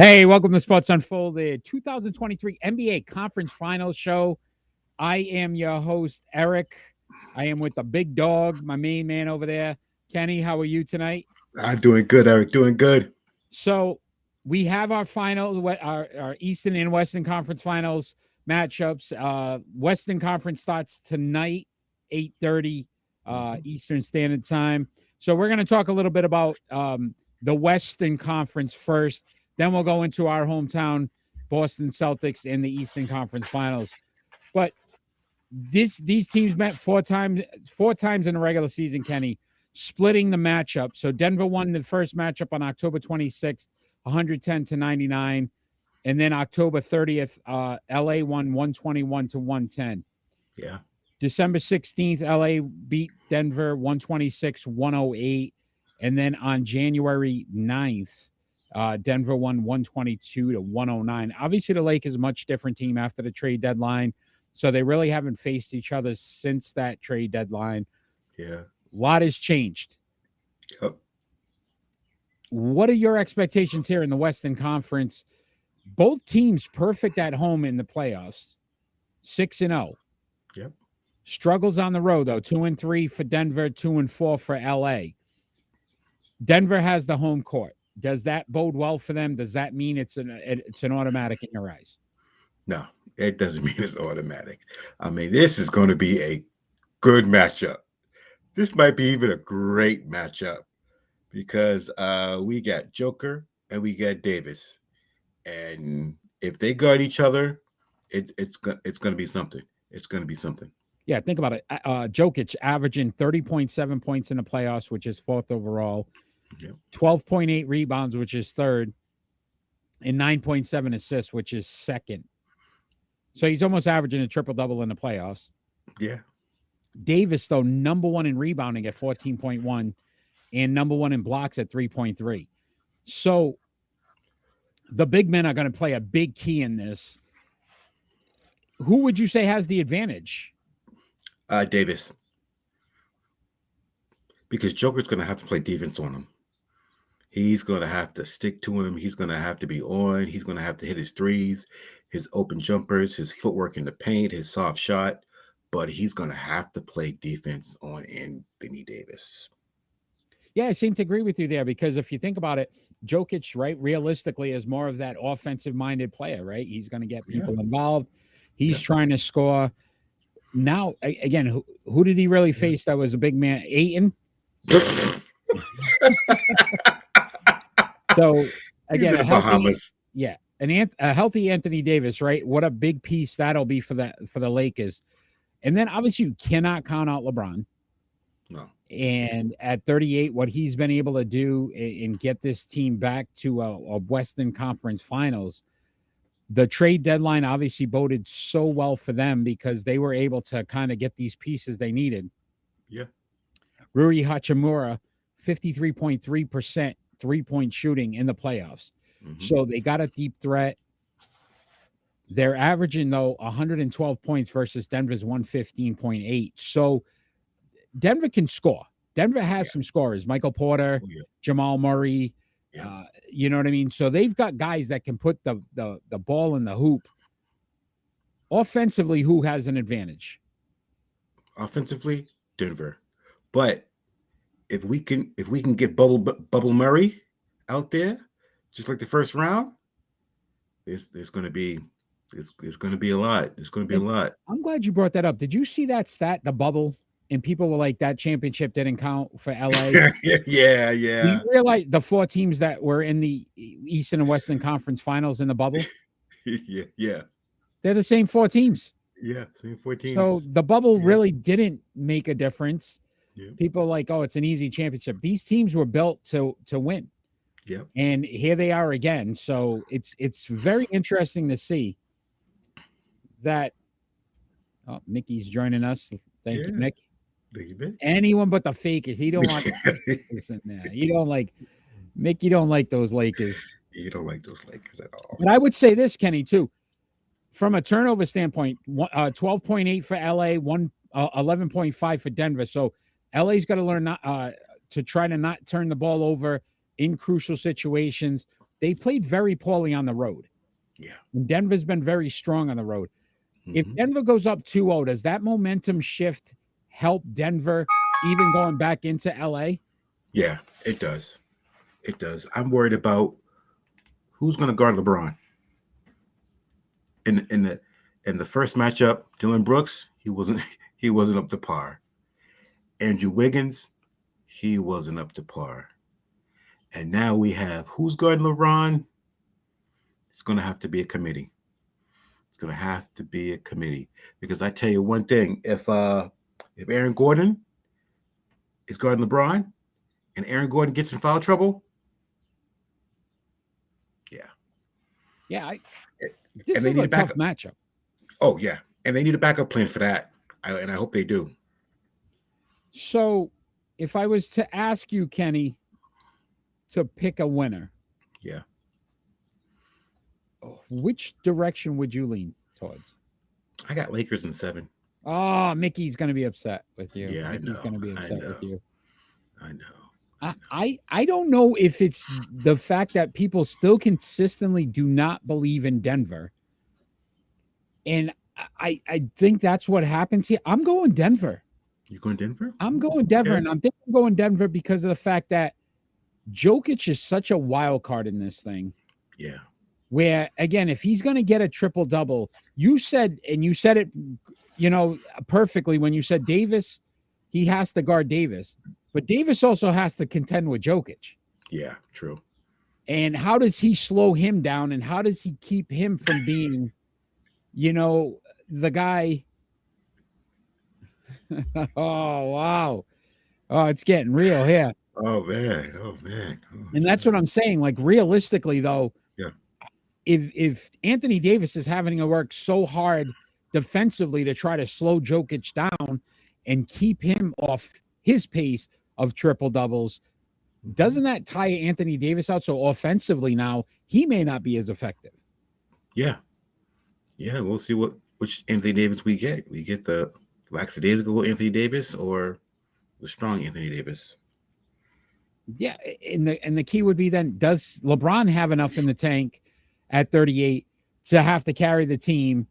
Hey, welcome to Sports Unfolded 2023 NBA Conference Finals Show. I am your host, Eric. I am with the big dog, my main man over there. Kenny, how are you tonight? I'm doing good, Eric. Doing good. So we have our final, our Eastern and Western Conference Finals matchups. Western Conference starts tonight, 8:30 Eastern Standard Time. So we're going to talk a little bit about the Western Conference first. Then we'll go into our hometown Boston Celtics in the Eastern Conference Finals. But these teams met four times in the regular season, Kenny, splitting the matchup. So Denver won the first matchup on October 26th, 110-99. And then October 30th, LA won 121-110. Yeah. December 16th, LA beat Denver 126-108. And then on January 9th, Denver won 122-109. Obviously, the Lakers is a much different team after the trade deadline. So they really haven't faced each other since that trade deadline. Yeah. A lot has changed. Yep. What are your expectations here in the Western Conference? Both teams perfect at home in the playoffs, 6-0. Yep. Struggles on the road, though, 2-3 for Denver, 2-4 for LA. Denver has the home court. Does that bode well for them? Does that mean it's an automatic in your eyes? No, it doesn't mean it's automatic. I mean, this is going to be a good matchup. This might be even a great matchup because we got Joker and we got Davis, and if they guard each other, it's going to be something. It's going to be something. Yeah, think about it. Jokic averaging 30.7 points in the playoffs, which is fourth overall. Yep. 12.8 rebounds, which is third, and 9.7 assists, which is second. So he's almost averaging a triple-double in the playoffs. Yeah. Davis, though, number one in rebounding at 14.1 and number one in blocks at 3.3. So the big men are going to play a big key in this. Who would you say has the advantage? Davis. Because Joker's going to have to play defense on him. He's going to have to stick to him. He's going to have to be on. He's going to have to hit his threes, his open jumpers, his footwork in the paint, his soft shot. But he's going to have to play defense on Anthony Davis. Yeah, I seem to agree with you there because if you think about it, Jokic, right, realistically is more of that offensive-minded player, right? He's going to get people involved. He's trying to score. Now, again, who did he really face that was a big man? Ayton? So again, a healthy Anthony Davis, right? What a big piece that'll be for the Lakers. And then obviously you cannot count out LeBron. No. And at 38, what he's been able to do and get this team back to a Western Conference Finals. The trade deadline obviously boded so well for them because they were able to kind of get these pieces they needed. Yeah. Rui Hachimura, 53.3% three-point shooting in the playoffs. Mm-hmm. So they got a deep threat. They're averaging, though, 112 points versus Denver's 115.8. So Denver can score. Denver has some scorers. Michael Porter, Jamal Murray. Yeah. You know what I mean? So they've got guys that can put the ball in the hoop. Offensively, who has an advantage? Offensively, Denver. But if we can get Bubble Murray out there, just like the first round, there's going to be a lot. There's going to be a lot. I'm glad you brought that up. Did you see that stat, the bubble? And people were like, that championship didn't count for LA. Yeah. Do you realize the four teams that were in the Eastern and Western Conference Finals in the bubble? Yeah. They're the same four teams. Yeah, same four teams. So the bubble really didn't make a difference. Yeah. People are like, oh, it's an easy championship. These teams were built to win. Yeah. And here they are again. So it's very interesting to see that. Oh, Mickey's joining us. Thank you, Mick. Anyone but the fakers. He don't want this in there. You don't like Mick. You don't like those Lakers. You don't like those Lakers at all. But I would say this, Kenny, too. From a turnover standpoint, 12.8 for LA, 11.5 for Denver. So LA's got to learn not to try to not turn the ball over in crucial situations. they played very poorly on the road. Yeah. And Denver's been very strong on the road. If Mhm. Denver goes up 2-0, does that momentum shift help Denver even going back into LA? Yeah, it does. It does. I'm worried about who's going to guard LeBron. In the first matchup, Dylan Brooks, he wasn't up to par. Andrew Wiggins, he wasn't up to par. And now we have who's guarding LeBron? It's going to have to be a committee. It's going to have to be a committee because I tell you one thing: if Aaron Gordon is guarding LeBron and Aaron Gordon gets in foul trouble, Yeah, and this is they need a a tough backup. matchup. Oh yeah, and they need a backup plan for that, and I hope they do. So, if I was to ask you, Kenny, to pick a winner, Yeah, which direction would you lean towards? I got Lakers in 7. Oh, Mickey's going to be upset with you. Yeah, I Mickey's know. going to be I upset know. with you. I know. I don't know if it's the fact that people still consistently do not believe in Denver. And I think that's what happens here. I'm going Denver. You going Denver? I'm going Denver, Okay. and I'm thinking I'm going Denver because of the fact that Jokic is such a wild card in this thing. Yeah. Where again, if he's going to get a triple double, you said it, perfectly when you said Davis, he has to guard Davis, but Davis also has to contend with Jokic. Yeah, true. And how does he slow him down, and how does he keep him from being, the guy? Oh wow, oh, it's getting real here. Oh man. Oh man. And that's what I'm saying. Like realistically, though, Yeah. If Anthony Davis is having to work so hard defensively to try to slow Jokic down and keep him off his pace of triple doubles, doesn't that tire Anthony Davis out? So offensively now, he may not be as effective. Yeah. Yeah, we'll see which Anthony Davis we get. We get the lackadaisical Anthony Davis or the strong Anthony Davis. Yeah, and the key would be then, does LeBron have enough in the tank at 38 to have to carry the team?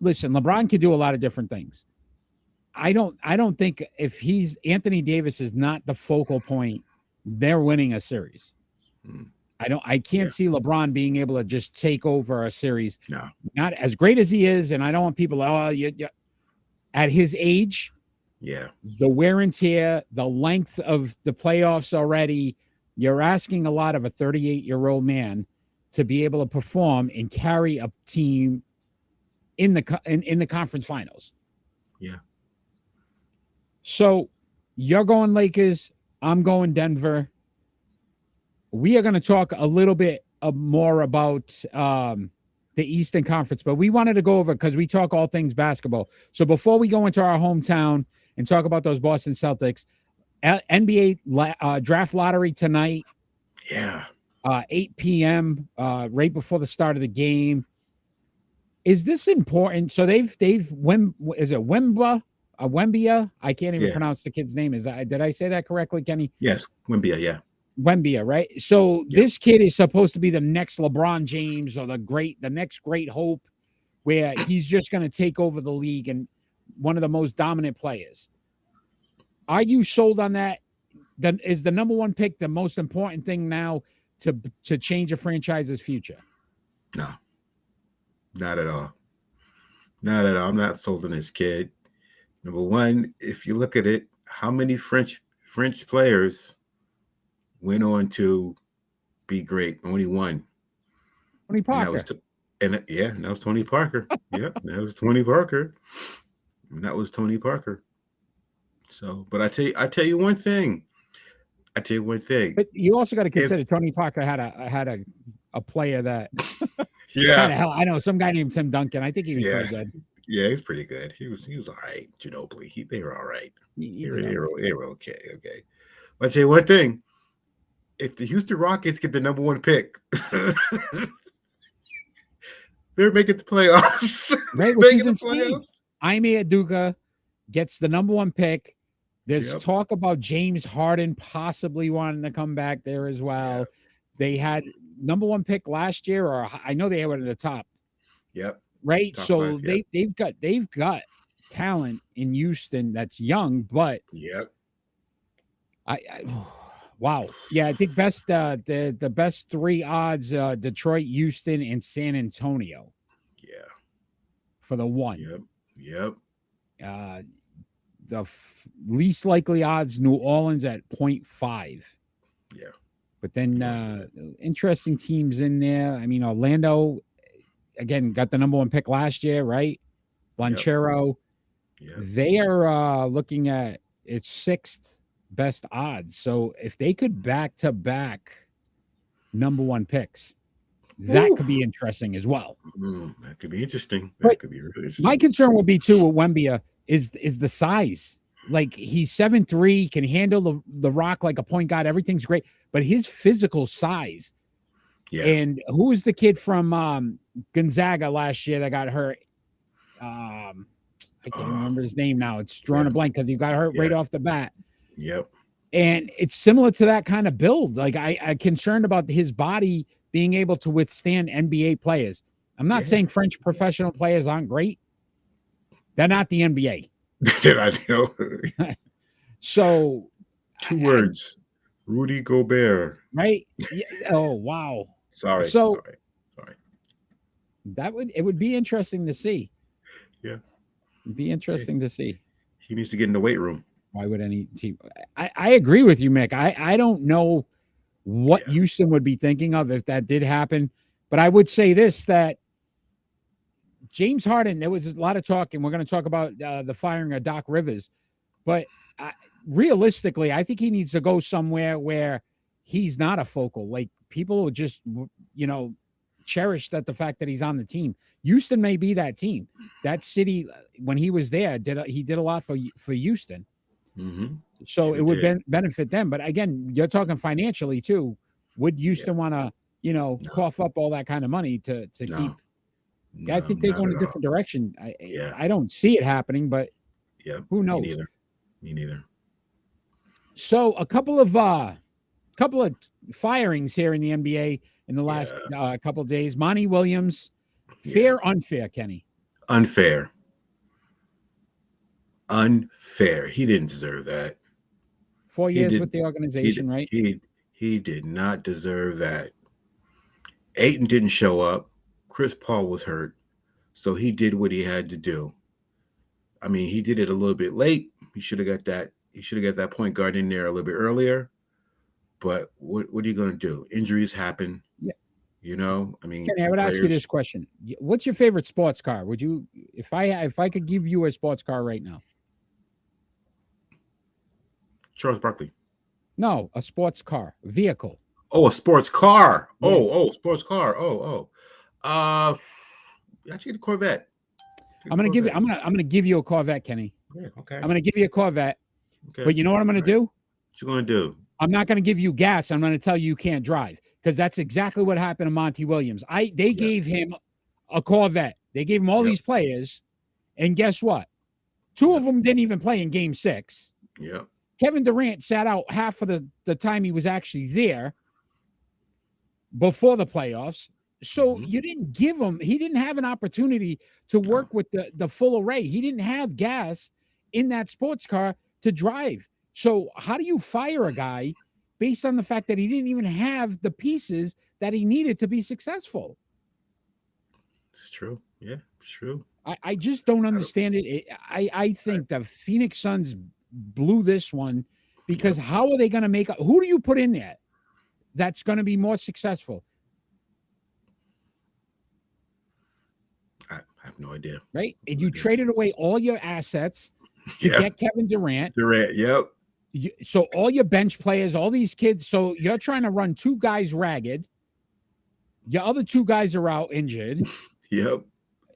Listen, LeBron could do a lot of different things. I don't think if Anthony Davis is not the focal point, they're winning a series. I can't see LeBron being able to just take over a series. No. Not as great as he is, and I don't want people, at his age, Yeah. the wear and tear, the length of the playoffs already, you're asking a lot of a 38-year-old man to be able to perform and carry a team in the conference finals. Yeah. So you're going Lakers. I'm going Denver. We are going to talk a little bit more about the Eastern Conference, but we wanted to go over because we talk all things basketball. So before we go into our hometown and talk about those Boston Celtics, NBA draft lottery tonight. Yeah. 8 p.m. Right before the start of the game. Is this important? So is it Wembia? I can't even pronounce the kid's name. Did I say that correctly, Kenny? Yes, Wembia, yeah. Wembia, right? So this kid is supposed to be the next LeBron James or the next great hope, where he's just going to take over the league and one of the most dominant players. Are you sold on that? Is the number one pick the most important thing now to change a franchise's future? No, not at all. Not at all. I'm not sold on this kid. Number one, if you look at it, how many French players went on to be great? Only one. Tony Parker. That was Tony Parker. Yep, that was Tony Parker. And that was Tony Parker. So, but I tell you one thing. But you also got to consider Tony Parker had a player that. Yeah. Hell, I know some guy named Tim Duncan. I think he was pretty good. Yeah, he's pretty good. He was all right. Ginobili, they were all right. They were okay. Okay. But I tell you one thing: if the Houston Rockets get the number one pick, they're making the playoffs. Right, which is insane. Ime Udoka gets the number one pick. There's talk about James Harden possibly wanting to come back there as well. They had number one pick last year, or I know they were at the top, Yep. right? Top So five, yep. they've got talent in Houston that's young, but Yep. I wow. Yeah, I think the best 3 odds, Detroit, Houston, and San Antonio Yeah. for the 1. Yep. Yep. The least likely odds, New Orleans at 0.5. Yeah. But then interesting teams in there. I mean, Orlando, again, got the number 1 pick last year, right? Lanchero. Yep. They are looking at its 6th best odds. So if they could back-to-back number 1 picks, that could be interesting as well. That could be interesting. But That could be really interesting. my concern would be too with Wembia is the size. Like he's 7'3", can handle the rock like a point guard. Everything's great, but his physical size. Yeah. And who was the kid from Gonzaga last year that got hurt? I can't remember his name now. It's drawing a blank because he got hurt right off the bat. Yep. And it's similar to that kind of build. Like I'm concerned about his body being able to withstand NBA players. I'm not saying French professional players aren't great. They're not the NBA. I know. So 2 words. Rudy Gobert. Right? Yeah. Oh, wow. Sorry. It would be interesting to see. Yeah. It'd be interesting to see. He needs to get in the weight room. Why would any team? I agree with you, Mick. I don't know what Houston would be thinking of if that did happen, but I would say this, that James Harden, there was a lot of talk, and we're going to talk about the firing of Doc Rivers, but realistically, I think he needs to go somewhere where he's not a focal. Like people will just, cherish the fact that he's on the team. Houston may be that team. That city, when he was there, he did a lot for Houston. Mm-hmm. So it would benefit them. But again, you're talking financially too. Would Houston want to, cough up all that kind of money to keep? No, I think they go in a different direction. I don't see it happening, but who knows? Me neither. So a couple of firings here in the NBA in the last couple of days. Monty Williams, fair, unfair, Kenny? Unfair. He didn't deserve that. 4 years with the organization, right? He did not deserve that. Ayton didn't show up. Chris Paul was hurt, so he did what he had to do. I mean, he did it a little bit late. He should have got that. He should have got that point guard in there a little bit earlier. But what are you going to do? Injuries happen. Yeah. I mean, Kenny, I would ask you this question: what's your favorite sports car? Would you, if I could give you a sports car right now? Charles Barkley. No, a sports car, vehicle. Oh, a sports car. Yes. Sports car. Actually, the Corvette. I'm gonna give you a Corvette, Kenny. Yeah, okay. I'm gonna give you a Corvette. Okay. But you know what I'm gonna do? What you gonna do? I'm not gonna give you gas. I'm gonna tell you can't drive, because that's exactly what happened to Monty Williams. They gave him a Corvette. They gave him all these players, and guess what? 2 of them didn't even play in Game 6. Yeah. Kevin Durant sat out half of the time he was actually there before the playoffs. So you didn't give him, he didn't have an opportunity to work with the full array. He didn't have gas in that sports car to drive. So how do you fire a guy based on the fact that he didn't even have the pieces that he needed to be successful? It's true. Yeah, it's true. I just don't understand it. I think the Phoenix Suns blew this one, because how are they going to make who do you put in there that's going to be more successful? I have no idea. Right? And you traded away all your assets to get Kevin Durant. Yep. So all your bench players, all these kids. So you're trying to run 2 guys ragged. Your other 2 guys are out injured. Yep.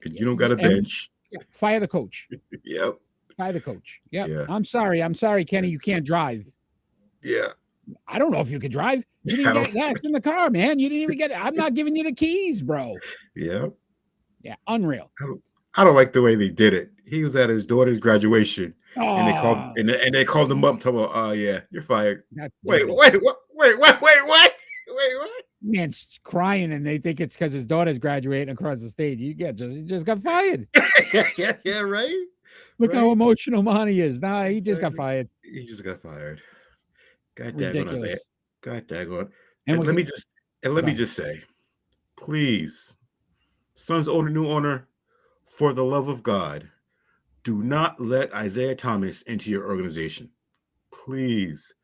You don't got a bench. Fire the coach. Yep. Fire the coach. Yep. Yeah. I'm sorry, Kenny. You can't drive. Yeah. I don't know if you could drive. You didn't get gas in the car, man. You didn't even get it. I'm not giving you the keys, bro. Yeah. Yeah. Unreal. I don't like the way they did it. He was at his daughter's graduation, and they called him up. Told him, "Oh yeah, you're fired." Wait, what? man's crying, and they think it's because his daughter's graduating across the stage. He just got fired. Yeah, right. Look how Right. emotional Monty is. Nah, he just got Exactly. fired. He just got fired. God daggone Isaiah. Ridiculous. God daggone. And And we'll let go me on. just say, please, Suns owner, new owner, for the love of God, do not let Isaiah Thomas into your organization. Please.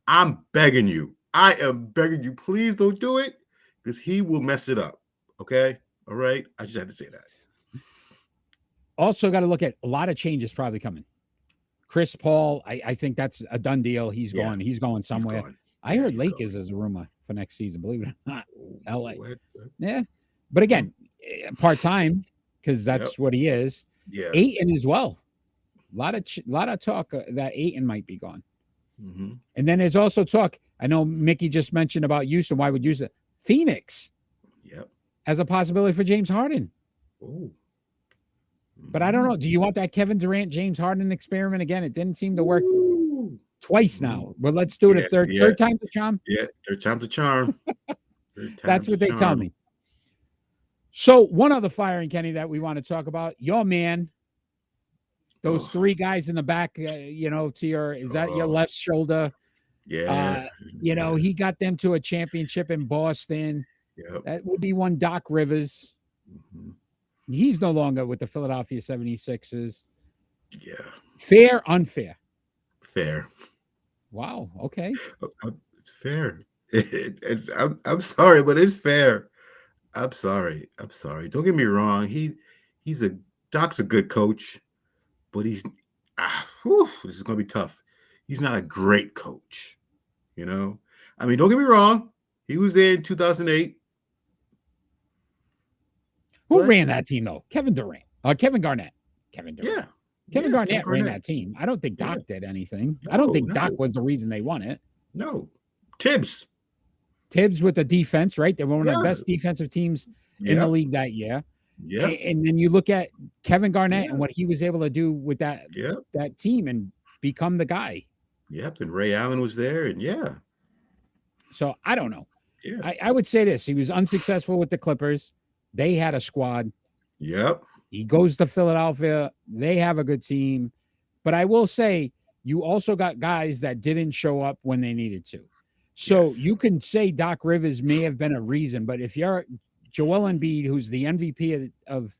I'm begging you. I am begging you. Please don't do it because he will mess it up. Okay. All right. I just had to say that. Also, got to look at a lot of changes probably coming. Chris Paul, I think that's a done deal. He's Yeah. going. He's going He's somewhere. gone. I Yeah, heard he's Lakers gone. as a rumor for next season. Believe it or not. LA. What? Yeah, but again, part time because that's Yep. what he is. Yeah. Ayton as well. A lot of talk that Ayton might be gone. Mm-hmm. And then there's also talk. I know Mickey just mentioned about Houston. Why would Houston? Phoenix Yep. as a possibility for James Harden. Oh. But I don't know. Do you want that Kevin Durant, James Harden experiment again? It didn't seem to work twice now. But let's do it a third time the charm. Yeah, third time's a charm. That's what they tell me. So one other firing, Kenny, that we want to talk about. Your man, those three guys in the back, to your, is that your left shoulder? Yeah. He got them to a championship in Boston. Yep. That would be one Doc Rivers. Mm-hmm. He's no longer with the Philadelphia 76ers. Yeah. Fair, unfair? Fair. Wow. Okay. It's fair. I'm sorry, but it's fair. I'm sorry. Don't get me wrong. Doc's a good coach, but this is gonna be tough. He's not a great coach. I mean, don't get me wrong. He was there in 2008. Who ran that team though? Kevin Garnett. Kevin Durant. Yeah. Kevin Garnett ran that team. I don't think Doc did anything. I don't think Doc was the reason they won it. No. Tibbs with the defense, right? They were one of the best defensive teams in the league that year. Yeah. And then you look at Kevin Garnett and what he was able to do with that team and become the guy. Yep. And Ray Allen was there. And So I don't know. Yeah. I would say this. He was unsuccessful with the Clippers. They had a squad. Yep. He goes to Philadelphia. They have a good team. But I will say, you also got guys that didn't show up when they needed to. So you can say Doc Rivers may have been a reason, but if you're Joel Embiid, who's the MVP of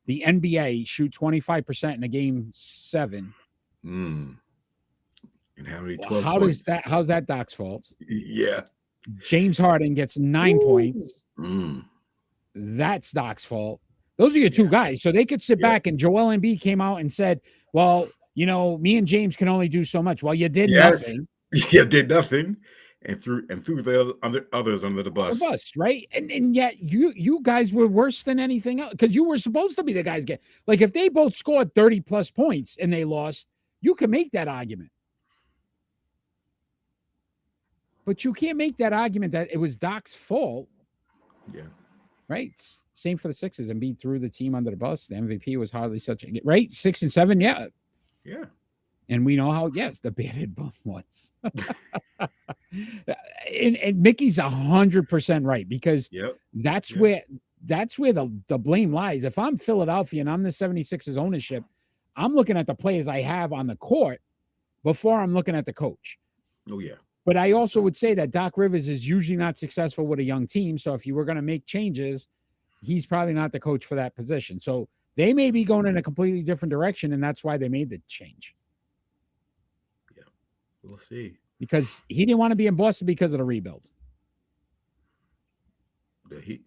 the NBA, shoot 25% in a game 7. And how many 12 points? How's that Doc's fault? Yeah. James Harden gets 9 points. That's Doc's fault. Those are your two guys. So they could sit back, and Joel Embiid came out and said, well, me and James can only do so much. Well, you did nothing. You did nothing. And threw the others under the bus. Right? And yet you guys were worse than anything else because you were supposed to be the guys like if they both scored 30 plus points and they lost, you can make that argument. But you can't make that argument that it was Doc's fault. Yeah. Right? Same for the Sixers. Embiid threw the team under the bus. The MVP was hardly such a right. 6 and 7, yeah. Yeah. And we know how, the bearded bum was. and Mickey's 100% right because that's where the blame lies. If I'm Philadelphia and I'm the 76ers ownership, I'm looking at the players I have on the court before I'm looking at the coach. Oh, yeah. But I also would say that Doc Rivers is usually not successful with a young team. So if you were going to make changes, he's probably not the coach for that position. So they may be going in a completely different direction, and that's why they made the change. We'll see. Because he didn't want to be in Boston because of the rebuild. He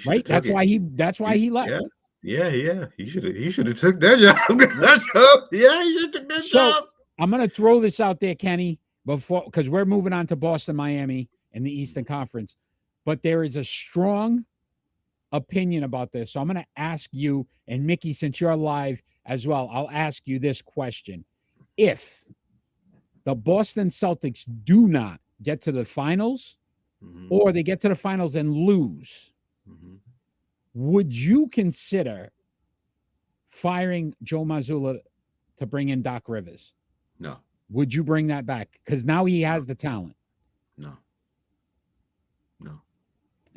right. That's why he left. Yeah. He should have took that job. Yeah, he should have took that job. I'm gonna throw this out there, Kenny, because we're moving on to Boston, Miami in the Eastern Conference. But there is a strong opinion about this. So I'm gonna ask you, and Mickey, since you're live as well, I'll ask you this question. If the Boston Celtics do not get to the finals, or they get to the finals and lose, would you consider firing Joe Mazzulla to bring in Doc Rivers? No. Would you bring that back? Because now he has the talent. No.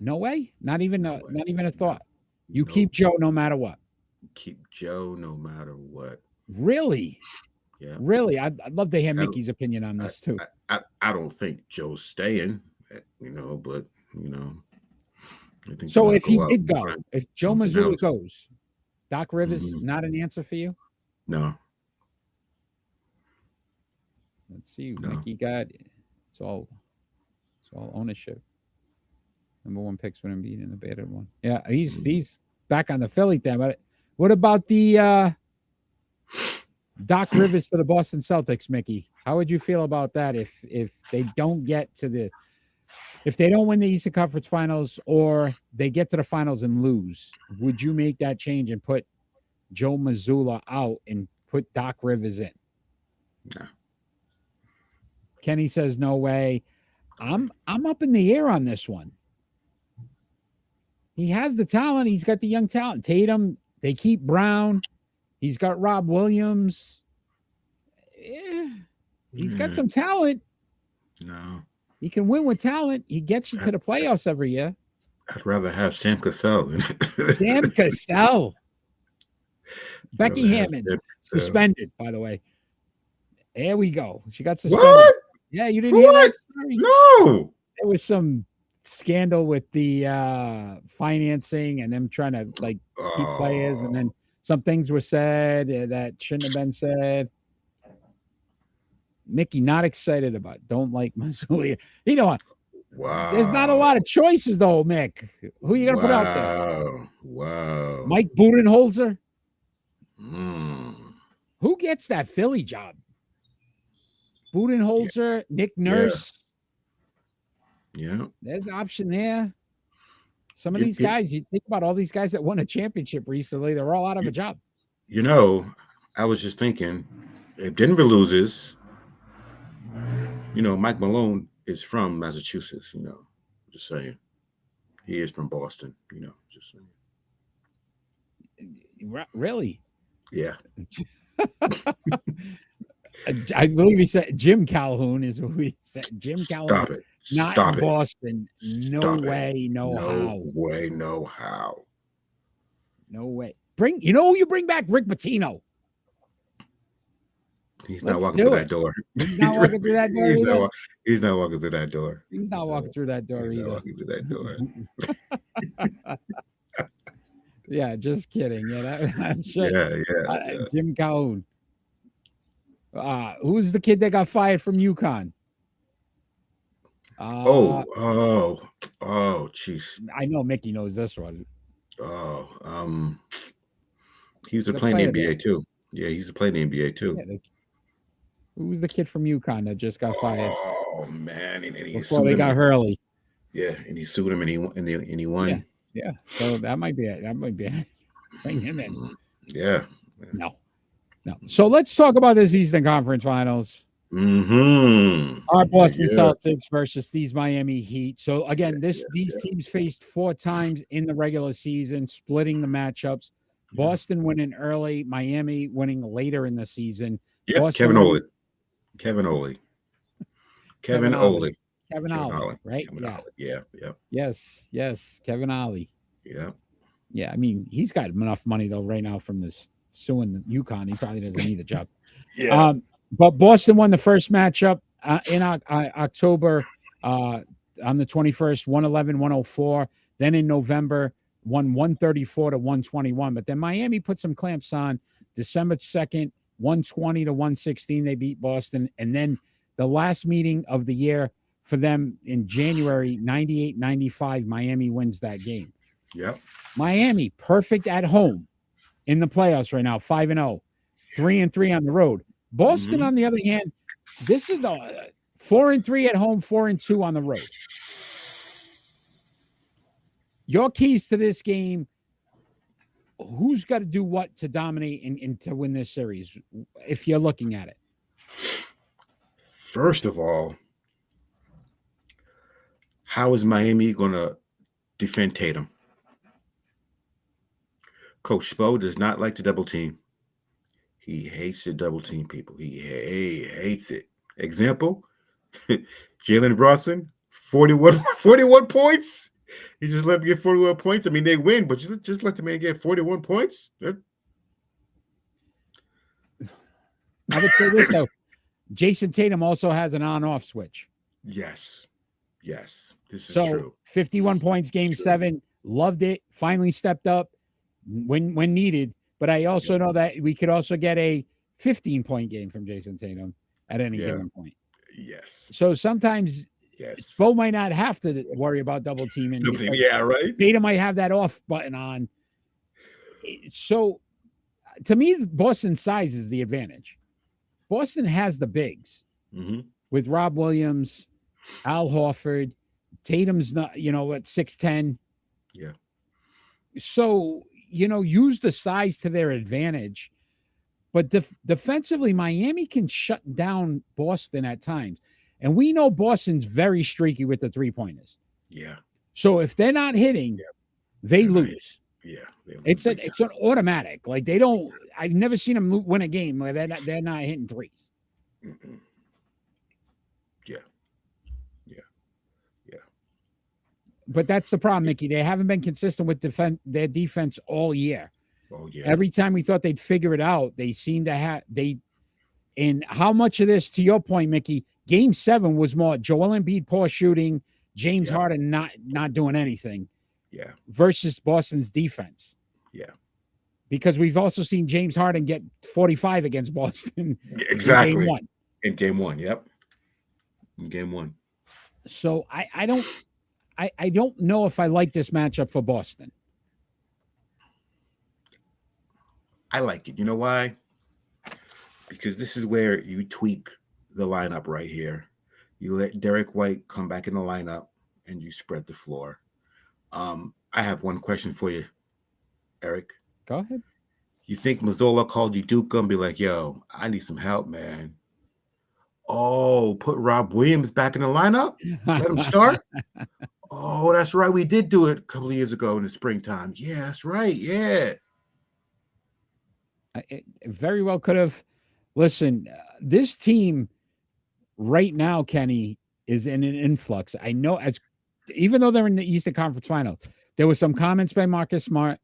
No way. Not even No a way. not even a thought. You No. keep Joe no matter what. Keep Joe no matter what. Really? Yeah. Really? I'd love to hear I don't- Mickey's opinion on this too. I don't think Joe's staying, but I think So they're if gonna he go out did and go, find if Joe something Mazzulla else. goes, Doc Rivers Mhm. not an answer for you? No, Let's see. No. Mickey got it's all ownership. Number one picks would be in the better one. Yeah, he's back on the Philly thing. But what about the Doc Rivers to the Boston Celtics, Mickey? How would you feel about that if they don't get to the if they don't win the Eastern Conference Finals or they get to the finals and lose? Would you make that change and put Joe Mazzulla out and put Doc Rivers in? No. Kenny says no way. I'm up in the air on this one. He has the talent. He's got the young talent. Tatum, they keep Brown. He's got Rob Williams. He's got some talent. No. He can win with talent. He gets you to the playoffs every year. I'd rather have Sam Cassell. Sam Cassell. Becky Rather have Hammond Sam Cassell. suspended, by the way. There we go. She got suspended. What? Yeah, you For didn't hear what? that story? No. There was some scandal with the financing and them trying to like keep players, and then some things were said that shouldn't have been said. Mickey not excited about it. Don't like Mazzulla. You know what? Wow. There's not a lot of choices though, Mick. Who are you gonna put out there? Wow. Mike Budenholzer? Mm. Who gets that Philly job? Budenholzer, Nick Nurse. Yeah. There's an option there. Some of these guys, you think about all these guys that won a championship recently, they're all out of a job. I was just thinking, if Denver loses, Mike Malone is from Massachusetts, just saying. He is from Boston, just saying. Really? Yeah. I believe he said Jim Calhoun is what we said. Jim Calhoun. Stop it. Not Stop in it. Boston. No Stop way, it. no how. No way, no how. No way. Who you bring back? Rick Pitino. He's not Let's walking do through it. that door. He's not walking through that door He's either. He's not walking through that door. He's not walking through that door He's not either. walking through that door. Yeah, just kidding. Yeah, I'm sure. Yeah. Jim Calhoun. Who's the kid that got fired from UConn? Jeez. I know Mickey knows this one. He used to play in the NBA too. Yeah, he used to play in the NBA too. Yeah, who's the kid from UConn that just got fired? Oh man, and he before they got Hurley. Yeah, and he sued him, and he won. Yeah. So that might be it. That might be it. Bring him in. Yeah. No. So let's talk about this Eastern Conference Finals. Our Boston Celtics versus these Miami Heat. So again, these teams faced 4 times in the regular season, splitting the matchups. Boston winning early, Miami winning later in the season. Yeah, Kevin Ollie, right? Yeah. Yes, Kevin Ollie. Yeah. I mean, he's got enough money though right now from this suing UConn. He probably doesn't need a job. Yeah. But Boston won the first matchup in October on the 21st, 111-104. Then in November, won 134-121. But then Miami put some clamps on. December 2nd, 120-116. They beat Boston. And then the last meeting of the year for them in January, 98-95, Miami wins that game. Yep. Miami, perfect at home in the playoffs right now, 5-0, 3-3 on the road. Boston, on the other hand, this is 4-3 at home, 4-2 on the road. Your keys to this game, who's got to do what to dominate and to win this series, if you're looking at it? First of all, how is Miami going to defend Tatum? Coach Spo does not like to double team. He hates to double team people. He hates it. Example, Jalen Brunson, 41 points You just let them get 41 points. I mean, they win, but just let the man get 41 points. I would say this though. Jason Tatum also has an on-off switch. Yes. Yes. This is So true. 51 points, game True. 7. Loved it. Finally stepped up when needed. But I also know that we could also get a 15-point game from Jason Tatum at any given point. Yes. So sometimes Yes. Spo might not have to worry about double teaming. Yeah, right. Tatum might have that off button on. So to me, Boston's size is the advantage. Boston has the bigs with Rob Williams, Al Horford. Tatum's not, at 6'10". Yeah. So, use the size to their advantage. But defensively, Miami can shut down Boston at times. And we know Boston's very streaky with the three-pointers. Yeah. So if they're not hitting, they lose. Yeah. It's an automatic. Like they don't. I've never seen them win a game where they're not hitting threes. Yeah. But that's the problem, Mickey. They haven't been consistent with their defense all year. Oh yeah. Every time we thought they'd figure it out, they seem to have And how much of this, to your point, Mickey? Game 7 was more Joel Embiid poor shooting, James Harden not doing anything. Yeah. Versus Boston's defense. Yeah. Because we've also seen James Harden get 45 against Boston. Exactly. In game 1. In game 1, yep. In game 1. So I don't know if I like this matchup for Boston. I like it. You know why? Because this is where you tweak the lineup right here. You let Derek White come back in the lineup and you spread the floor. I have one question for you, Eric. Go ahead. You think Mazzola called you Duke and be like, yo, I need some help, man. Oh, put Rob Williams back in the lineup? Let him start? Oh, that's right. We did do it a couple of years ago in the springtime. Yeah, that's right. Yeah. It very well could have. Listen, this team right now, Kenny, is in an influx. I know, even though they're in the Eastern Conference Finals, there were some comments by Marcus Smart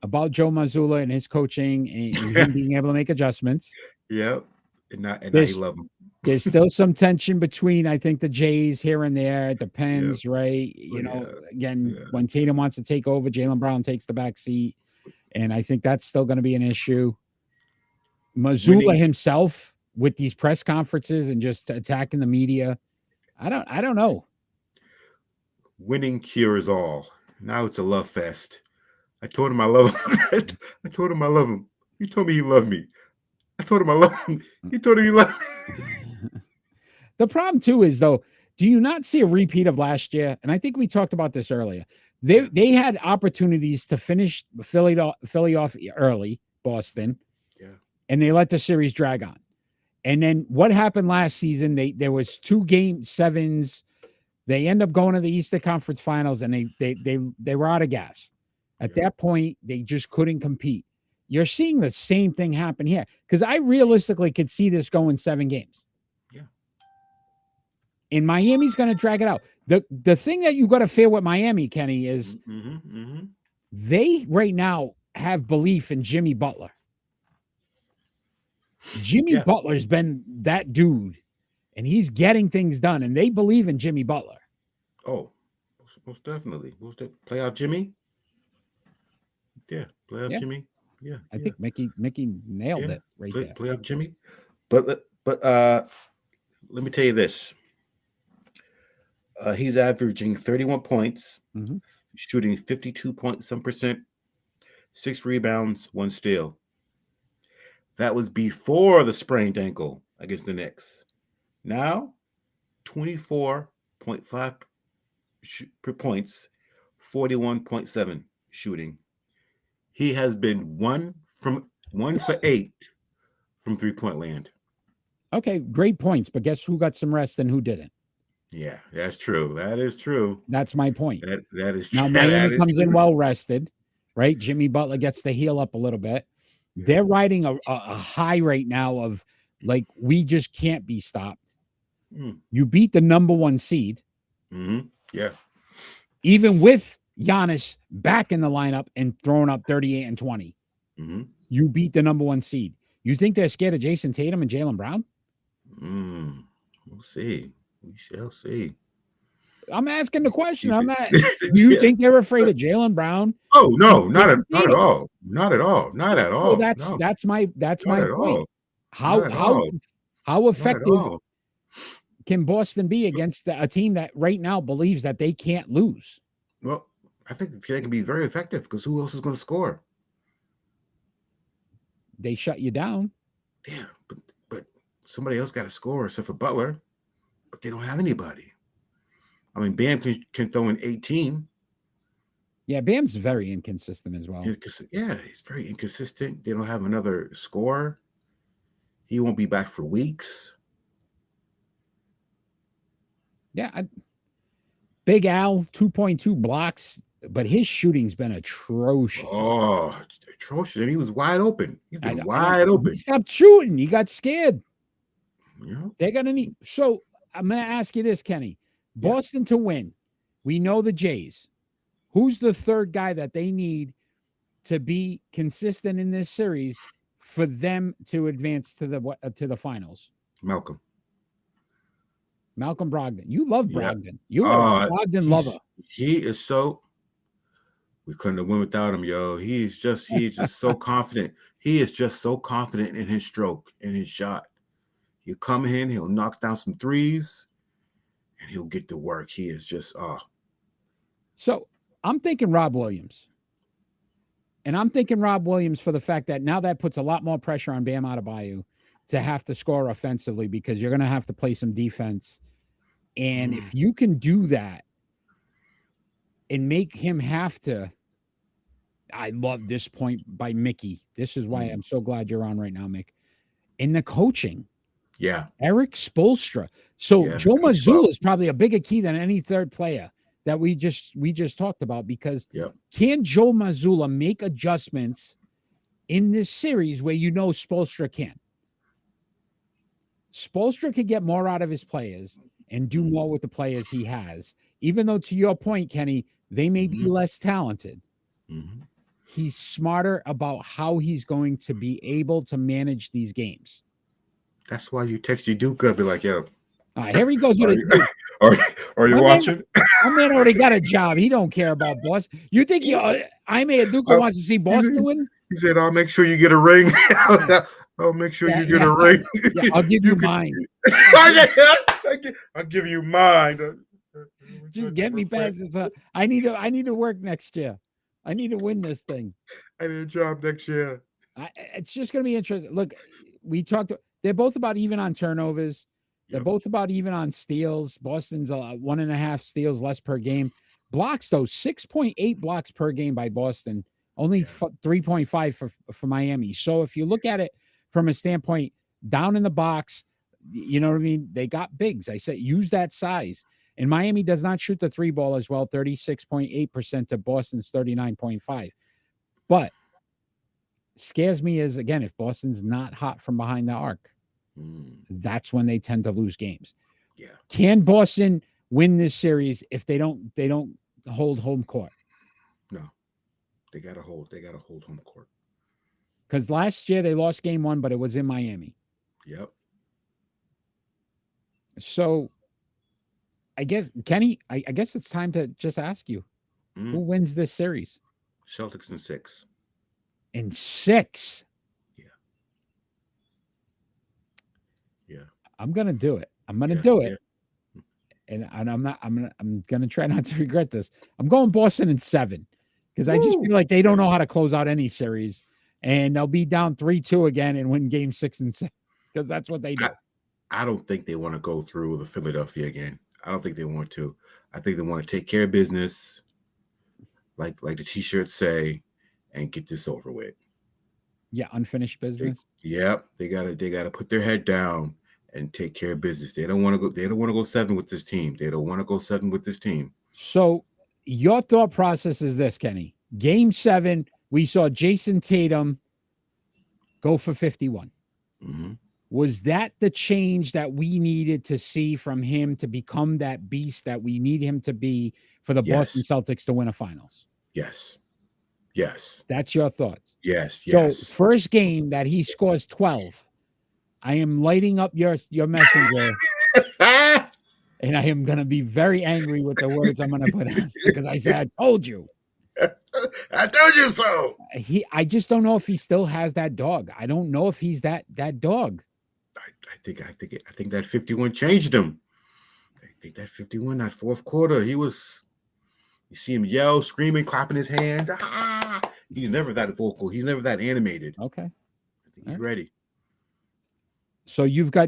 about Joe Mazzulla and his coaching and him being able to make adjustments. Yep. And I love him. There's still some tension between, I think, the Jays here and there. It depends, right? When Tatum wants to take over, Jaylen Brown takes the back seat. And I think that's still going to be an issue. Mazzulla himself with these press conferences and just attacking the media. I don't know. Winning cures all. Now it's a love fest. I told him I love him. I told him I love him. He told me he loved me. I told him I love him. He told him he loved me. The problem too is though, do you not see a repeat of last year? And I think we talked about this earlier. They had opportunities to finish Philly off early, Boston, and they let the series drag on. And then what happened last season? There was 2 game 7s. They end up going to the Eastern Conference Finals, and they were out of gas. At that point, they just couldn't compete. You're seeing the same thing happen here because I realistically could see this going 7 games. Yeah. And Miami's going to drag it out. The thing that you got to fear with Miami, Kenny, is they right now have belief in Jimmy Butler. Jimmy Butler's been that dude, and he's getting things done, and they believe in Jimmy Butler. Oh, most definitely. Playoff Jimmy? Yeah, playoff Jimmy. Yeah. I think Mickey nailed it right there. Playoff Jimmy. But let me tell you this. He's averaging 31 points, shooting 52% 6 rebounds, 1 steal. That was before the sprained ankle against the Knicks. Now, 24.5 per points, 41.7 shooting. He has been 1 for 8 from 3-point land. Okay, great points. But guess who got some rest and who didn't? Yeah, that's true. That is true. That's my point. That is true. Now Miami comes in well rested, right? Jimmy Butler gets to heal up a little bit. Yeah. They're riding a high right now of like, we just can't be stopped. You beat the number 1 seed. Yeah. even with Giannis back in the lineup and throwing up 38 and 20. Mm-hmm. You beat the number 1 seed. You think they're scared of Jason Tatum and Jaylen Brown? We'll see. We shall see. I'm asking the question. I'm not. Do you think they're afraid of Jaylen Brown? Oh no, not at all. Not at all. Not at all. Well, that's my point. How effective can Boston be against a team that right now believes that they can't lose? Well, I think they can be very effective because who else is going to score? They shut you down. Yeah, but somebody else got to score except for Butler, but they don't have anybody. I mean, Bam can throw in 18. Yeah, Bam's very inconsistent as well. Yeah, he's very inconsistent. They don't have another scorer. He won't be back for weeks. Yeah, Big Al, 2.2 blocks, but his shooting's been atrocious. Oh, atrocious. And he was wide open. He's been wide open. He stopped shooting. He got scared. Yeah. They're going to need. So I'm going to ask you this, Kenny. Boston to win. We know the Jays. Who's the third guy that they need to be consistent in this series for them to advance to the finals? Malcolm Brogdon. You love Brogdon. You're a Brogdon lover. He is so. We couldn't have won without him, yo. He's just so confident. He is just so confident in his stroke, in his shot. He'll come in, he'll knock down some threes, and he'll get to work. He is just So I'm thinking Rob Williams. And I'm thinking Rob Williams for the fact that now that puts a lot more pressure on Bam Adebayo to have to score offensively because you're going to have to play some defense. And if you can do that and make him have to, I love this point by Mickey. This is why I'm so glad you're on right now, Mick. In the coaching. Yeah. Eric Spoelstra. So Joe Mazzulla is probably a bigger key than any third player that we just talked about because can Joe Mazzulla make adjustments in this series where Spoelstra can? Spoelstra could get more out of his players and do more with the players he has. Even though, to your point, Kenny, they may be less talented. He's smarter about how he's going to be able to manage these games. That's why you text your Duke up, be like, yo. Here he goes with it. Are you watching? My man already got a job. He don't care about Boston. You think Ime Aduka wants to see Boston win? He said, I'll make sure you get a ring. I'll make sure you get a ring. Yeah, I'll give you mine. I'll give you mine. Just get me past this. I need to work next year. I need to win this thing. I need a job next year. It's just going to be interesting. Look, we talked. They're both about even on turnovers. They're both about even on steals. Boston's 1.5 steals less per game. Blocks, though, 6.8 blocks per game by Boston. Only 3.5 for Miami. So if you look at it from a standpoint, down in the box, you know what I mean? They got bigs. I said use that size. And Miami does not shoot the three ball as well, 36.8% to Boston's 39.5. But scares me is, again, if Boston's not hot from behind the arc, that's when they tend to lose games. Yeah. Can Boston win this series if they don't hold home court? No. They gotta hold home court. Because last year they lost game 1, but it was in Miami. Yep. So I guess, Kenny, I guess it's time to just ask you, who wins this series? Celtics in 6. In 6? Yeah. I'm gonna do it. I'm gonna do it. And I'm gonna try not to regret this. I'm going Boston in 7 because I just feel like they don't know how to close out any series, and they'll be down 3-2 again and win game 6 and 7 because that's what they do. I don't think they want to go through the Philadelphia again. I don't think they want to. I think they want to take care of business, like the T-shirts say, and get this over with. Yeah, unfinished business. They gotta put their head down and take care of business. They don't want to go. They don't want to go 7 with this team. They don't want to go 7 with this team. So your thought process is this, Kenny. Game 7, we saw Jason Tatum go for 51. Was that the change that we needed to see from him to become that beast that we need him to be for the Boston Yes. Celtics to win a finals? Yes. Yes. That's your thoughts. Yes. So Yes. first game that he scores 12, I am lighting up your messenger, and I am going to be very angry with the words I'm going to put on because I said, I told you. I told you so. I just don't know if he still has that dog. I don't know if he's that dog. I think that 51 changed him. I think that 51, that fourth quarter, you see him yell, screaming, clapping his hands. Ah! He's never that vocal. He's never that animated. Okay. I think he's ready. So you've got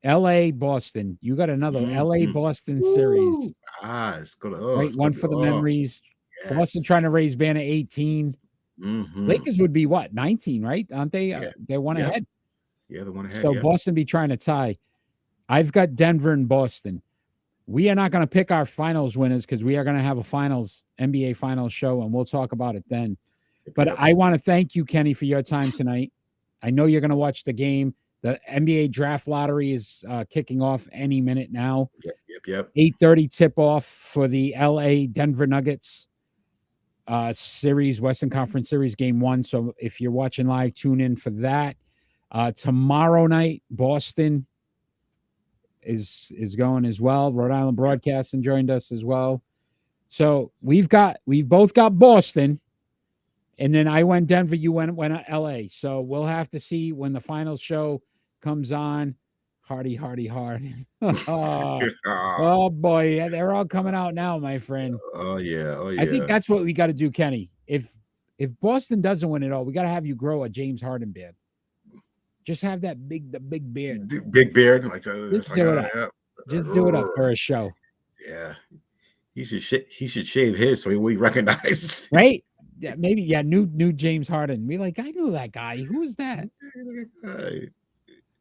LA Boston. You got another LA Boston series. It's gonna right, one for the memories. Yes. Boston trying to raise Banner 18. Mm-hmm. Lakers would be what, 19, right? Aren't they? Yeah. They're one ahead. Yeah, they're one ahead. So Boston be trying to tie. I've got Denver and Boston. We are not going to pick our finals winners because we are going to have a NBA finals show, and we'll talk about it then. But I want to thank you, Kenny, for your time tonight. I know you're going to watch the game. The NBA draft lottery is kicking off any minute now. Yep. 8:30 tip-off for the LA Denver Nuggets series, Western Conference Series Game 1. So if you're watching live, tune in for that. Tomorrow night, Boston is going as well. Rhode Island Broadcasting joined us as well. So we've both got Boston. And then I went Denver, you went LA. So we'll have to see when the final show comes on. Hardy. Oh boy, yeah, they're all coming out now, my friend. Oh yeah. I think that's what we got to do, Kenny. If Boston doesn't win it all, we got to have you grow a James Harden beard. Just have the big beard. Big beard, like just do it up. Just do it up for a show. Yeah, he should shave his so we recognize. Right? Yeah, maybe. Yeah, new James Harden. Be like, I know that guy. Who is that?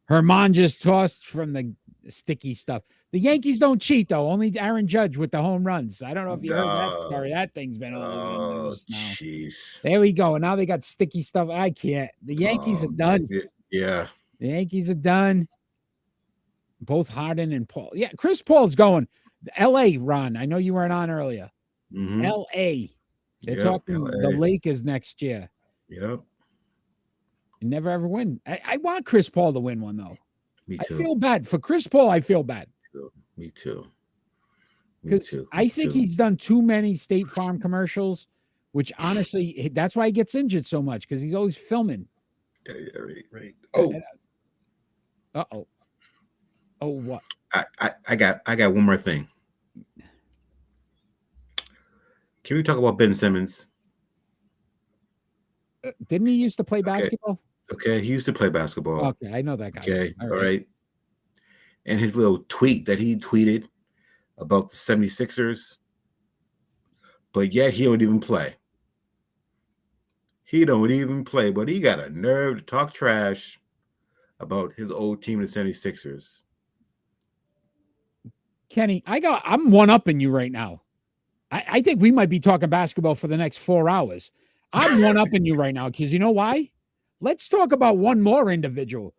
Herman just tossed from the sticky stuff. The Yankees don't cheat though. Only Aaron Judge with the home runs. I don't know if you heard that story. That thing's been all over the news now. Jeez. There we go. Now they got sticky stuff. I can't. The Yankees are done. Yeah. The Yankees are done. Both Harden and Paul. Yeah, Chris Paul's going. L.A., Ron. I know you weren't on earlier. Mm-hmm. L.A. They're talking the Lakers next year. Yep. You never ever win. I want Chris Paul to win one, though. Me too. I feel bad. For Chris Paul, I feel bad. Me too. Because I think he's done too many State Farm commercials, which honestly, that's why he gets injured so much, because he's always filming. Yeah, right. Oh. Uh-oh. Oh, what? I got one more thing. Can we talk about Ben Simmons? Didn't he used to play basketball? Okay, he used to play basketball. Okay, I know that guy. Okay, all right. And his little tweet that he tweeted about the 76ers, but yet he don't even play. He don't even play, but he got a nerve to talk trash about his old team, the 76ers. Kenny, I'm one-upping you right now. I think we might be talking basketball for the next 4 hours. I'm one-upping you right now because you know why? Let's talk about one more individual.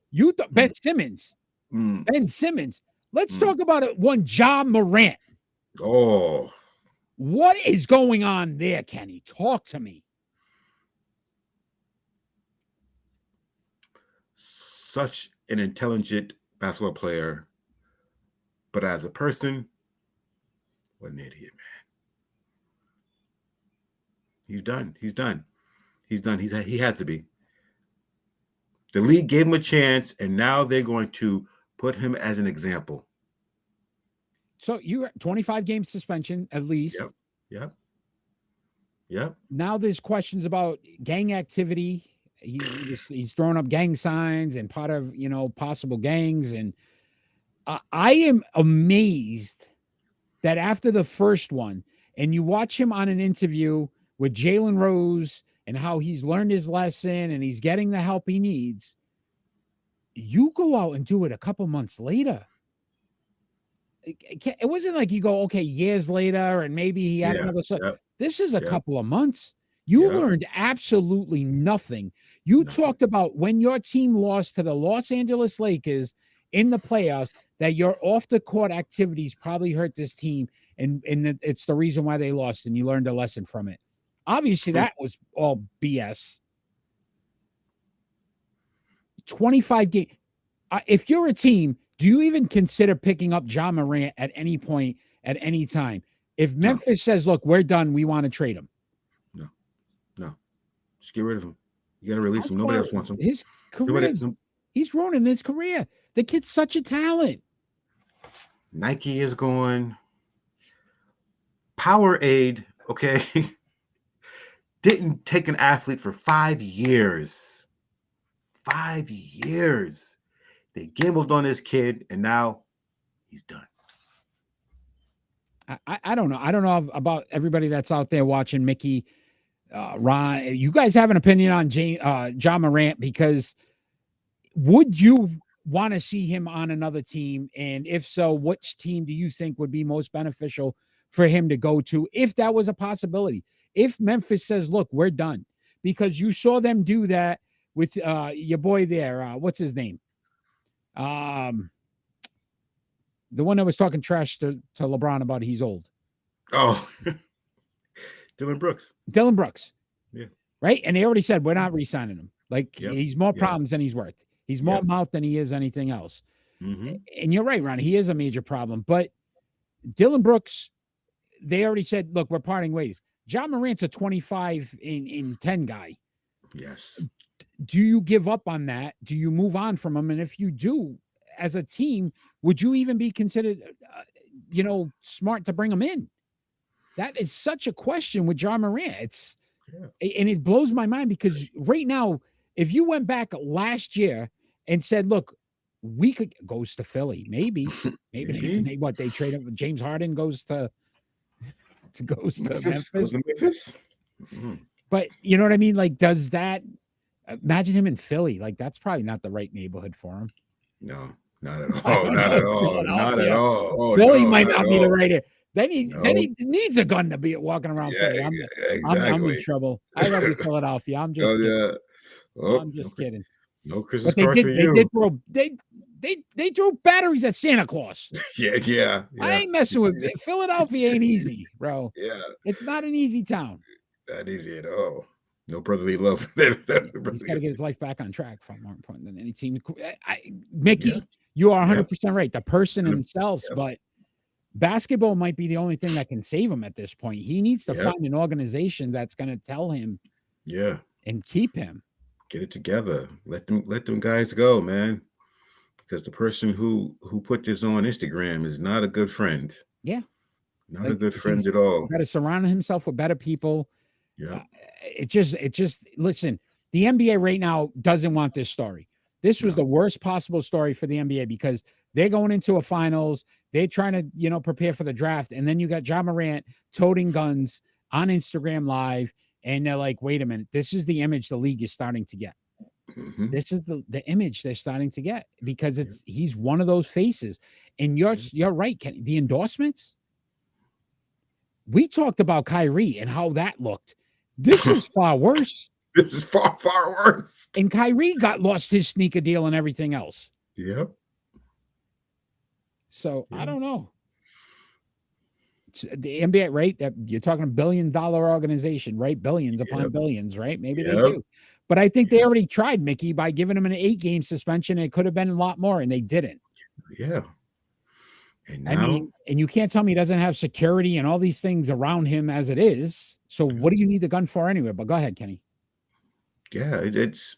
Ben Simmons. Ben Simmons. Let's talk about one Ja Morant. Oh. What is going on there, Kenny? Talk to me. Such an intelligent basketball player, but as a person, what an idiot, man. He's done. He has to be. The league gave him a chance, and now they're going to put him as an example. So you 25 game suspension at least. Yep. Now there's questions about gang activity. He's throwing up gang signs and part of possible gangs, and I am amazed that after the first one, and you watch him on an interview with Jalen Rose and how he's learned his lesson and he's getting the help he needs, you go out and do it a couple months later. It wasn't like you go, okay, years later, and maybe he had another. This is a couple of months. You Yeah. learned absolutely nothing. You Nothing. talked about when your team lost to the Los Angeles Lakers in the playoffs, that your off the court activities probably hurt this team, and it's the reason why they lost, and you learned a lesson from it. Obviously, that was all BS. 25 games. If you're a team, do you even consider picking up Ja Morant at any point, at any time? If Memphis says, look, we're done, we want to trade him. No. Just get rid of him. You got to release him. Nobody else wants him. His career, he's ruining his career. The kid's such a talent. Nike is going. Powerade, okay, didn't take an athlete for 5 years. 5 years. They gambled on this kid, and now he's done. I don't know. I don't know about everybody that's out there watching. Mickey, Ron, you guys have an opinion on Ja Morant, because would you want to see him on another team? And if so, which team do you think would be most beneficial for him to go to, if that was a possibility? If Memphis says, look, we're done, because you saw them do that with your boy there. What's his name? The one that was talking trash to LeBron about he's old. Oh, Dylan Brooks. Dylan Brooks. Yeah. Right? And they already said, we're not re-signing him. Like, he's more problems than he's worth. He's more mouth than he is anything else. Mm-hmm. And you're right, Ron. He is a major problem. But Dylan Brooks, they already said, look, we're parting ways. Ja Morant's a 25 in 10 guy. Yes. Do you give up on that? Do you move on from him? And if you do, as a team, would you even be considered, smart to bring him in? That is such a question with Ja Morant. And it blows my mind, because right now, if you went back last year and said, look, we could goes to Philly, maybe what they trade up. James Harden goes to Memphis. Goes to Memphis. Mm-hmm. But you know what I mean? Like, does that, imagine him in Philly? Like, that's probably not the right neighborhood for him. No, not at all. Not at all. Not at all. Oh, Philly might not be the right. Then he needs a gun to be walking around Philly. I'm in trouble. I love you, Philadelphia. I'm just kidding. I'm just kidding. No Christmas cards for you. They threw batteries at Santa Claus. Yeah. I ain't messing with it. Philadelphia ain't easy, bro. Yeah. It's not an easy town. Not easy at all. No brotherly love. He's got to get his life back on track, far more important than any team. Mickey, you are 100% right. The person themselves, but basketball might be the only thing that can save him at this point. He needs to find an organization that's going to tell him, and keep him. Get it together. Let them guys go, man. Because the person who put this on Instagram is not a good friend. Yeah, not a good friend at all. Got to surround himself with better people. Yeah. It just listen. The NBA right now doesn't want this story. This was the worst possible story for the NBA, because they're going into a finals. They're trying to, prepare for the draft. And then you got Ja Morant toting guns on Instagram Live. And they're like, wait a minute, this is the image the league is starting to get. Mm-hmm. This is the image they're starting to get, because he's one of those faces. And you're right, Ken. The endorsements. We talked about Kyrie and how that looked. This is far worse. This is far, far worse. And Kyrie lost his sneaker deal and everything else. Yep. So I don't know. The NBA, right? That you're talking $1 billion organization, right? Billions upon billions, right? Maybe they do. But I think they already tried, Mickey, by giving him an 8-game suspension. It could have been a lot more, and they didn't. Yeah. And now, I mean, and you can't tell me he doesn't have security and all these things around him as it is. So what do you need the gun for anyway? But go ahead, Kenny. Yeah, it's.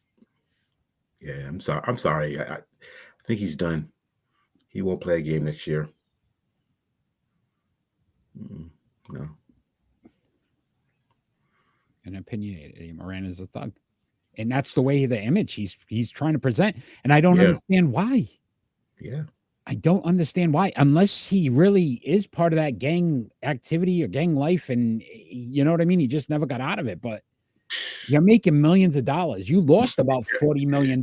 Yeah, I'm sorry. I think he's done. He won't play a game next year. No. An opinionated. Morant is a thug, and that's the way the image he's trying to present. And I don't understand why. Yeah. I don't understand why, unless he really is part of that gang activity or gang life. And you know what I mean? He just never got out of it, but you're making millions of dollars. You lost about $40 million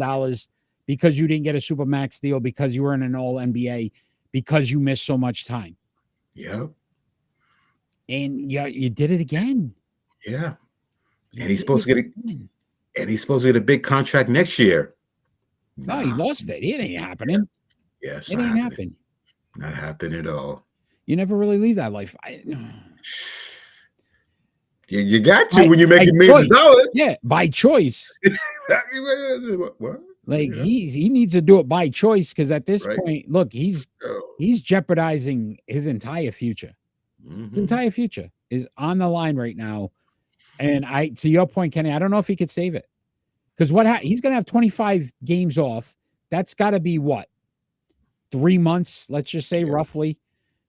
because you didn't get a Supermax deal, because you were in an all NBA, because you missed so much time. Yeah. And you did it again. Yeah. And he's supposed to get a big contract next year. No, he lost it. It ain't happening. Yes, It ain't happening. Not happening at all. You never really leave that life. You got to when you're making millions of dollars. Yeah, by choice. What? Like he needs to do it by choice because at this point, look, he's jeopardizing his entire future. His entire future is on the line right now. And to your point, Kenny, I don't know if he could save it because he's going to have 25 games off. That's got to be what, 3 months? Let's just say roughly.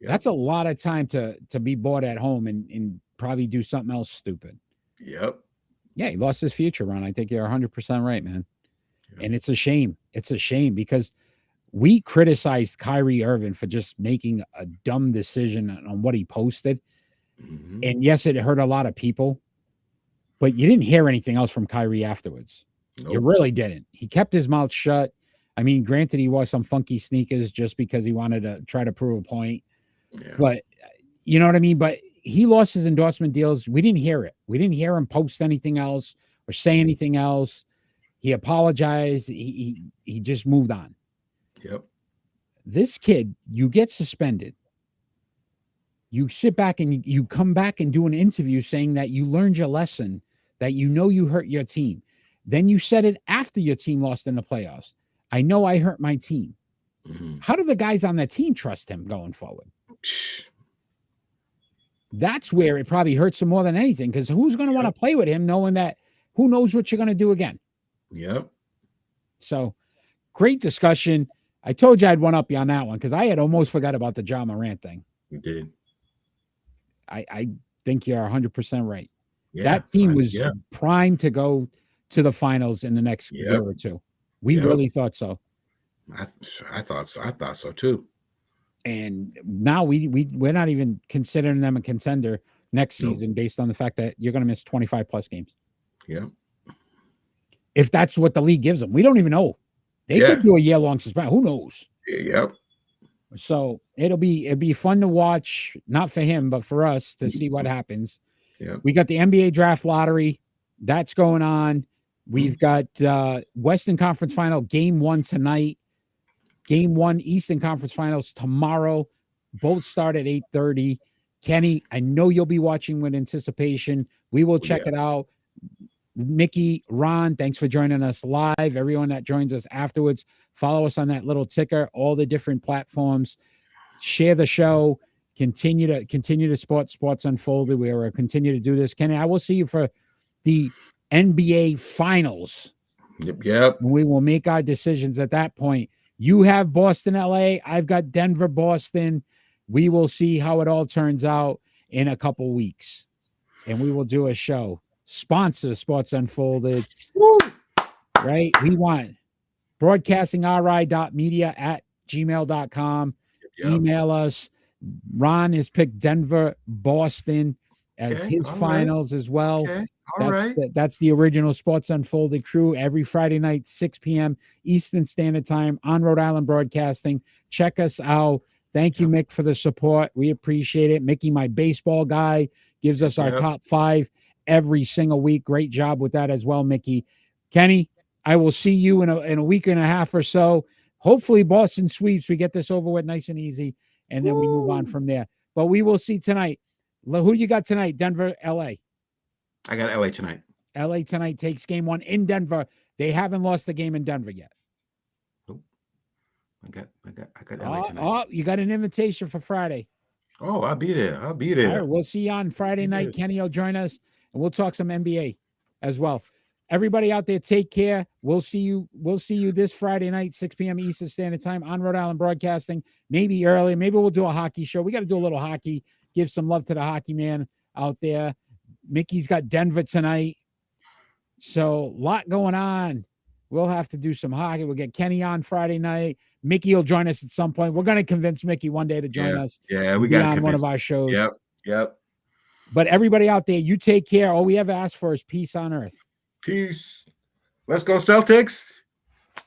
That's a lot of time to be bored at home and probably do something else stupid. Yep. Yeah, he lost his future, Ron. I think you're 100% right, man. And it's a shame. It's a shame because we criticized Kyrie Irving for just making a dumb decision on what he posted. And yes, it hurt a lot of people, but you didn't hear anything else from Kyrie afterwards. Nope. You really didn't. He kept his mouth shut. I mean, granted, he wore some funky sneakers just because he wanted to try to prove a point. Yeah. But you know what I mean? But he lost his endorsement deals. We didn't hear it. We didn't hear him post anything else or say anything else. He apologized. He just moved on. Yep. This kid, you get suspended. You sit back and you come back and do an interview saying that you learned your lesson, that you know you hurt your team. Then you said it after your team lost in the playoffs. I know I hurt my team. How do the guys on the team trust him going forward? That's where it probably hurts him more than anything because who's going to want to play with him knowing that who knows what you're going to do again? Yep. So great discussion. I told you I'd one up you on that one because I had almost forgot about the Ja Morant thing. You did. I think you're 100% right. Yeah, that team was primed to go to the finals in the next year or two. We really thought so. I thought so. I thought so too. And now we're not even considering them a contender next season based on the fact that you're going to miss 25 plus games. Yeah. If that's what the league gives them, we don't even know. They could do a year-long suspension. Who knows? Yep. So it'd be fun to watch, not for him, but for us to see what happens. Yeah. We got the NBA draft lottery that's going on. We've got Western Conference Final Game 1 tonight. Game 1 Eastern Conference Finals tomorrow. Both start at 8:30. Kenny, I know you'll be watching with anticipation. We will check it out. Mickey, Ron, thanks for joining us live. Everyone that joins us afterwards, follow us on that little ticker, all the different platforms. Share the show. Continue to Sports Unfolded. We will continue to do this. Kenny, I will see you for the NBA Finals. Yep. We will make our decisions at that point. You have Boston, LA. I've got Denver, Boston. We will see how it all turns out in a couple weeks. And we will do a show. Sponsor Sports Unfolded. Woo! Right? We want broadcastingri.media@gmail.com. Email us. Ron has picked Denver, Boston as his finals as well. Okay. That's the original Sports Unfolded crew every Friday night, 6 p.m. Eastern Standard Time on Rhode Island Broadcasting. Check us out. Thank you, Mick, for the support. We appreciate it. Mickey, my baseball guy, gives us our top 5 every single week. Great job with that as well, Mickey. Kenny, I will see you in a week and a half or so. Hopefully Boston sweeps. We get this over with nice and easy, and then we move on from there. But we will see tonight. Who you got tonight? Denver, LA. I got LA tonight. LA tonight takes game 1 in Denver. They haven't lost the game in Denver yet. Nope. I got LA tonight. Oh, you got an invitation for Friday. Oh, I'll be there. All right, we'll see you on Friday night. Kenny will join us, and we'll talk some NBA as well. Everybody out there, take care. We'll see you this Friday night, 6 p.m. Eastern Standard Time on Rhode Island Broadcasting. Maybe early. Maybe we'll do a hockey show. We got to do a little hockey. Give some love to the hockey man out there. Mickey's got Denver tonight. So a lot going on. We'll have to do some hockey. We'll get Kenny on Friday night. Mickey will join us at some point. We're going to convince Mickey one day to join us. Yeah, we got on one of our shows. Yep. But everybody out there, you take care. All we ever ask for is peace on earth. Peace. Let's go Celtics.